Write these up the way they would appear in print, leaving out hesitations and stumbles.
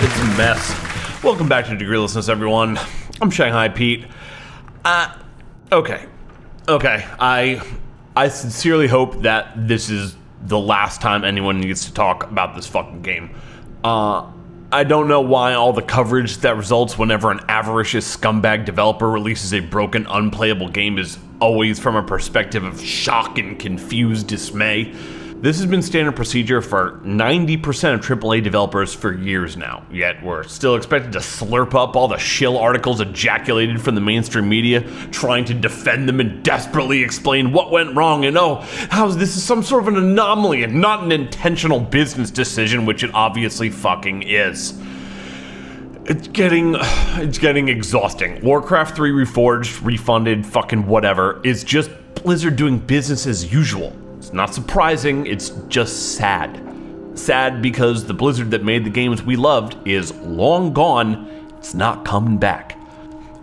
It's a mess. Welcome back to Degreelessness, everyone. I'm Shanghai Pete. Okay. I sincerely hope that this is the last time anyone needs to talk about this fucking game. I don't know why all the coverage that results whenever an avaricious scumbag developer releases a broken, unplayable game is always from a perspective of shock and confused dismay. This has been standard procedure for 90% of AAA developers for years now, yet we're still expected to slurp up all the shill articles ejaculated from the mainstream media, trying to defend them and desperately explain what went wrong and how this is some sort of an anomaly and not an intentional business decision, which it obviously fucking is. It's getting exhausting. WARCRAFT 3 reforged, refunded, fucking whatever, is just Blizzard doing business as usual. It's not surprising, it's just sad. Sad because the Blizzard that made the games we loved is long gone, it's not coming back.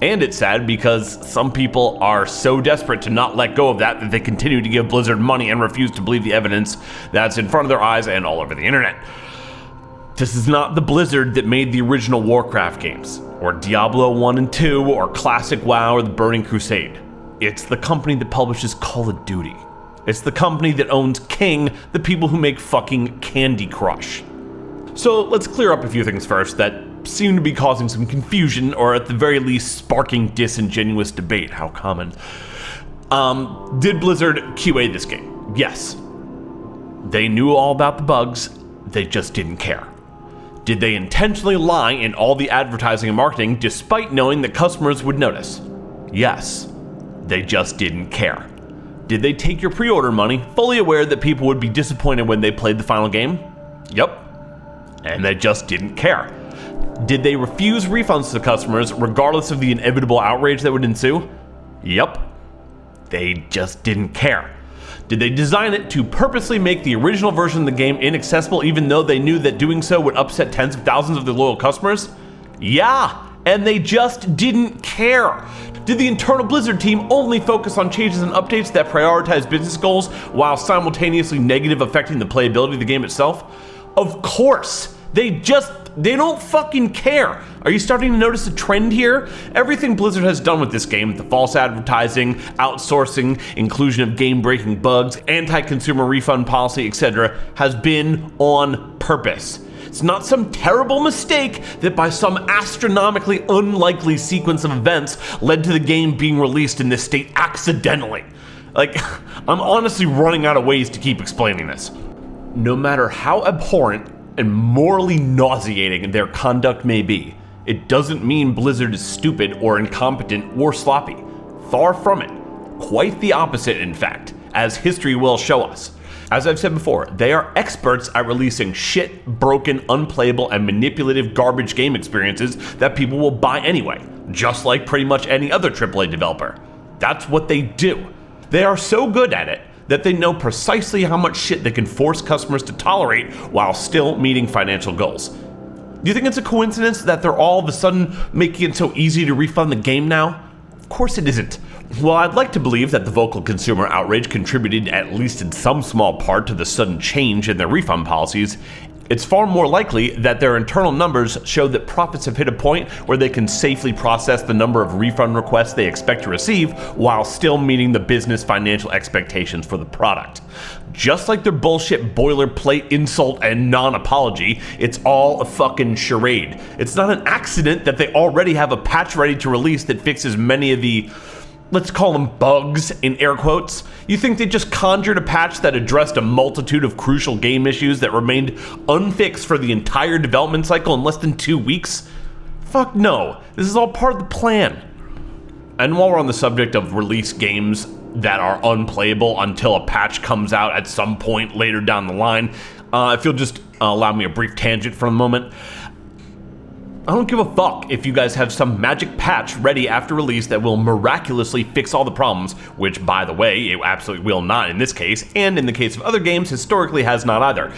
And it's sad because some people are so desperate to not let go of that they continue to give Blizzard money and refuse to believe the evidence that's in front of their eyes and all over the internet. This is not the Blizzard that made the original Warcraft games, or Diablo 1 and 2, or Classic WoW, or the Burning Crusade. It's the company that publishes Call of Duty. It's the company that owns King, the people who make fucking Candy Crush. So let's clear up a few things first that seem to be causing some confusion, or at the very least sparking disingenuous debate. How common. Did Blizzard QA this game? Yes. They knew all about the bugs, they just didn't care. Did they intentionally lie in all the advertising and marketing despite knowing that customers would notice? Yes. They just didn't care. Did they take your pre-order money, fully aware that people would be disappointed when they played the final game? Yup. And they just didn't care. Did they refuse refunds to customers regardless of the inevitable outrage that would ensue? Yup. They just didn't care. Did they design it to purposely make the original version of the game inaccessible even though they knew that doing so would upset tens of thousands of their loyal customers? Yeah, and they just didn't care. Did the internal Blizzard team only focus on changes and updates that prioritize business goals while simultaneously negative affecting the playability of the game itself? Of course. They don't fucking care. Are you starting to notice a trend here? Everything Blizzard has done with this game, the false advertising, outsourcing, inclusion of game-breaking bugs, anti-consumer refund policy, etc., has been on purpose. It's not some terrible mistake that by some astronomically unlikely sequence of events led to the game being released in this state accidentally. I'm honestly running out of ways to keep explaining this. No matter how abhorrent and morally nauseating their conduct may be, it doesn't mean Blizzard is stupid or incompetent or sloppy. Far from it. Quite the opposite, in fact, as history will show us. As I've said before, they are experts at releasing shit, broken, unplayable, and manipulative garbage game experiences that people will buy anyway, just like pretty much any other AAA developer. That's what they do. They are so good at it that they know precisely how much shit they can force customers to tolerate while still meeting financial goals. Do you think it's a coincidence that they're all of a sudden making it so easy to refund the game now? Of course it isn't. While I'd like to believe that the vocal consumer outrage contributed at least in some small part to the sudden change in their refund policies, it's far more likely that their internal numbers show that profits have hit a point where they can safely process the number of refund requests they expect to receive while still meeting the business financial expectations for the product. Just like their bullshit boilerplate insult and non-apology, it's all a fucking charade. It's not an accident that they already have a patch ready to release that fixes many of the, let's call them bugs in air quotes. You think they just conjured a patch that addressed a multitude of crucial game issues that remained unfixed for the entire development cycle in less than 2 weeks? Fuck no, this is all part of the plan. And while we're on the subject of release games that are unplayable until a patch comes out at some point later down the line, if you'll just allow me a brief tangent for a moment. I don't give a fuck if you guys have some magic patch ready after release that will miraculously fix all the problems, which, by the way, it absolutely will not in this case, and in the case of other games, historically has not either.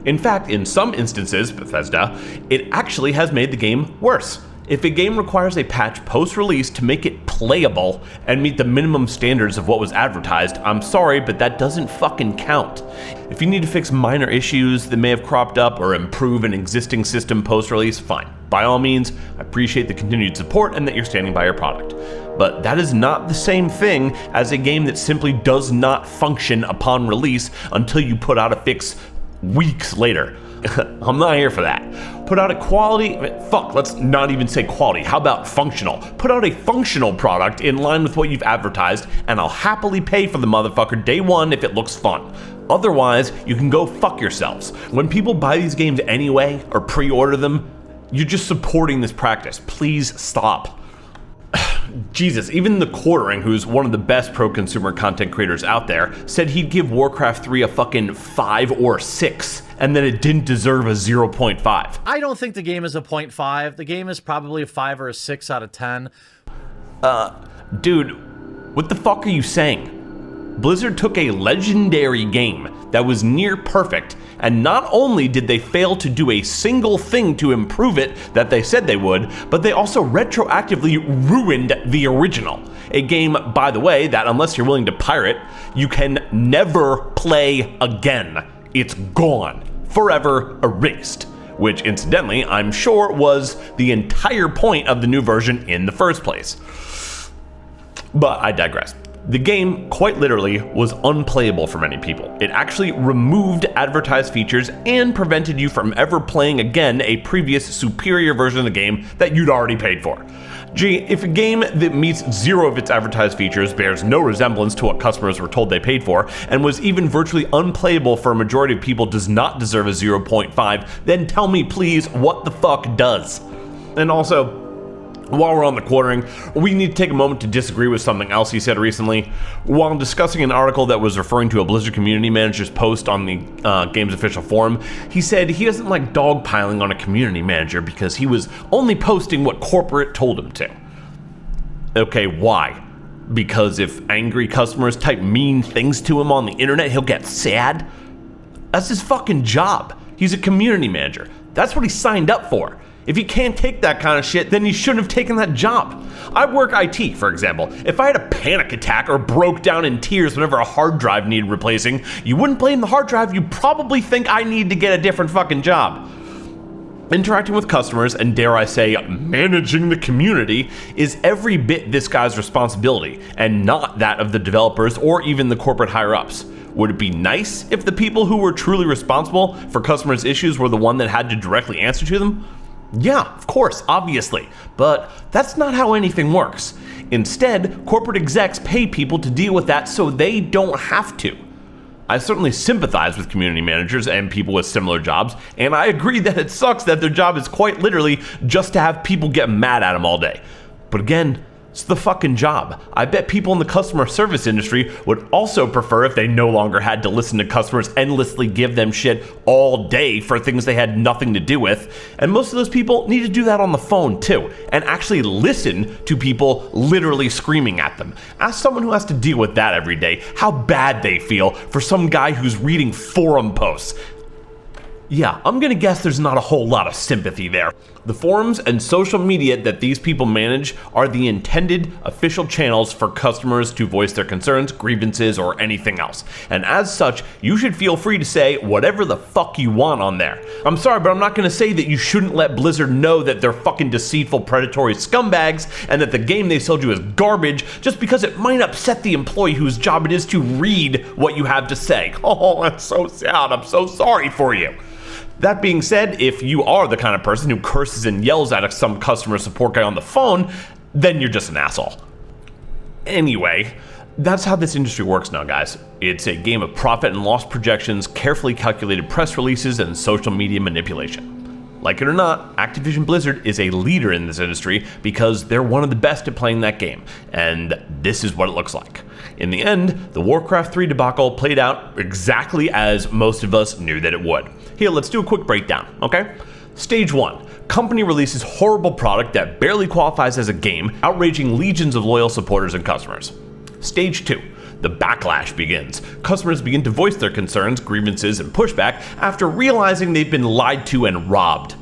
In fact, in some instances, Bethesda, it actually has made the game worse. If a game requires a patch post-release to make it playable and meet the minimum standards of what was advertised, I'm sorry, but that doesn't fucking count. If you need to fix minor issues that may have cropped up or improve an existing system post-release, fine. By all means, I appreciate the continued support and that you're standing by your product. But that is not the same thing as a game that simply does not function upon release until you put out a fix weeks later. I'm not here for that. Put out a quality, let's not even say quality. How about functional? Put out a functional product in line with what you've advertised, and I'll happily pay for the motherfucker day one if it looks fun. Otherwise, you can go fuck yourselves. When people buy these games anyway, or pre-order them, you're just supporting this practice. Please stop. Jesus, even the Quartering, who's one of the best pro-consumer content creators out there, said he'd give Warcraft 3 a fucking 5 or 6, and that it didn't deserve a 0.5. I don't think the game is a 0.5. The game is probably a 5 or a 6 out of 10. Dude, what the fuck are you saying? Blizzard took a legendary game that was near perfect, and not only did they fail to do a single thing to improve it that they said they would, but they also retroactively ruined the original. A game, by the way, that unless you're willing to pirate, you can never play again. It's gone, forever erased. Which, incidentally, I'm sure was the entire point of the new version in the first place. But I digress. The game, quite literally, was unplayable for many people. It actually removed advertised features and prevented you from ever playing again a previous superior version of the game that you'd already paid for. Gee, if a game that meets 0 of its advertised features, bears no resemblance to what customers were told they paid for, and was even virtually unplayable for a majority of people does not deserve a 0.5, then tell me please what the fuck does? And also, while we're on the Quartering, we need to take a moment to disagree with something else he said recently. While discussing an article that was referring to a Blizzard community manager's post on the game's official forum, he said he doesn't like dogpiling on a community manager because he was only posting what corporate told him to. Okay, why? Because if angry customers type mean things to him on the internet, he'll get sad? That's his fucking job. He's a community manager. That's what he signed up for. If he can't take that kind of shit, then he shouldn't have taken that job. I work IT, for example. If I had a panic attack or broke down in tears whenever a hard drive needed replacing, you wouldn't blame the hard drive, you'd probably think I need to get a different fucking job. Interacting with customers, and dare I say, managing the community, is every bit this guy's responsibility, and not that of the developers or even the corporate higher-ups. Would it be nice if the people who were truly responsible for customers' issues were the one that had to directly answer to them? Yeah, of course, obviously, but that's not how anything works. Instead, corporate execs pay people to deal with that so they don't have to. I certainly sympathize with community managers and people with similar jobs, and I agree that it sucks that their job is quite literally just to have people get mad at them all day. But again, it's the fucking job. I bet people in the customer service industry would also prefer if they no longer had to listen to customers endlessly give them shit all day for things they had nothing to do with. And most of those people need to do that on the phone too, and actually listen to people literally screaming at them. Ask someone who has to deal with that every day how bad they feel for some guy who's reading forum posts. Yeah, I'm gonna guess there's not a whole lot of sympathy there. The forums and social media that these people manage are the intended official channels for customers to voice their concerns, grievances, or anything else. And as such, you should feel free to say whatever the fuck you want on there. I'm sorry, but I'm not gonna say that you shouldn't let Blizzard know that they're fucking deceitful, predatory scumbags and that the game they sold you is garbage just because it might upset the employee whose job it is to read what you have to say. Oh, that's so sad. I'm so sorry for you. That being said, if you are the kind of person who curses and yells at some customer support guy on the phone, then you're just an asshole. Anyway, that's how this industry works now, guys. It's a game of profit and loss projections, carefully calculated press releases, and social media manipulation. Like it or not, Activision Blizzard is a leader in this industry because they're one of the best at playing that game, and this is what it looks like. In the end, the Warcraft 3 debacle played out exactly as most of us knew that it would. Here, let's do a quick breakdown, okay? Stage 1. Company releases horrible product that barely qualifies as a game, outraging legions of loyal supporters and customers. Stage 2. The backlash begins. Customers begin to voice their concerns, grievances, and pushback after realizing they've been lied to and robbed.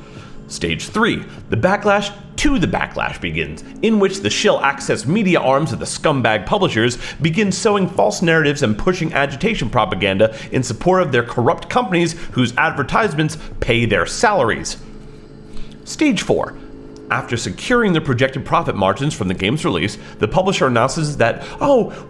Stage 3. The backlash 2, the backlash begins, in which the shill access media arms of the scumbag publishers begin sowing false narratives and pushing agitation propaganda in support of their corrupt companies whose advertisements pay their salaries. Stage 4. After securing the projected profit margins from the game's release, the publisher announces that,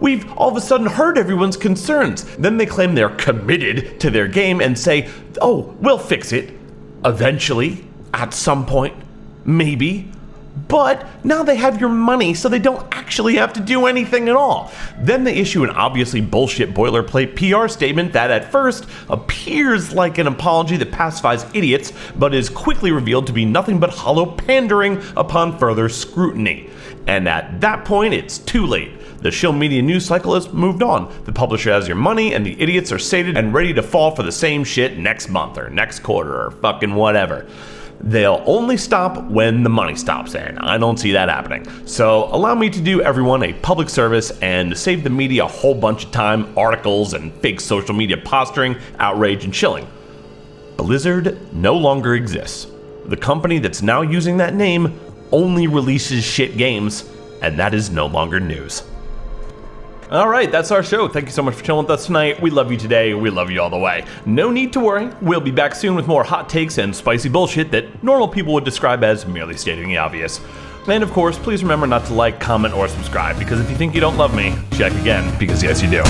we've all of a sudden heard everyone's concerns. Then they claim they're committed to their game and say, we'll fix it. Eventually, at some point, maybe. But now they have your money, so they don't actually have to do anything at all. Then they issue an obviously bullshit boilerplate PR statement that at first appears like an apology that pacifies idiots, but is quickly revealed to be nothing but hollow pandering upon further scrutiny. And at that point, it's too late. The shill media news cycle has moved on. The publisher has your money, and the idiots are sated and ready to fall for the same shit next month or next quarter or fucking whatever. They'll only stop when the money stops, and I don't see that happening. So allow me to do everyone a public service and save the media a whole bunch of time, articles, and fake social media posturing, outrage, and shilling. Blizzard no longer exists. The company that's now using that name only releases shit games, and that is no longer news. Alright, that's our show. Thank you so much for chilling with us tonight. We love you today. We love you all the way. No need to worry. We'll be back soon with more hot takes and spicy bullshit that normal people would describe as merely stating the obvious. And of course, please remember not to like, comment, or subscribe, because if you think you don't love me, check again, because yes, you do.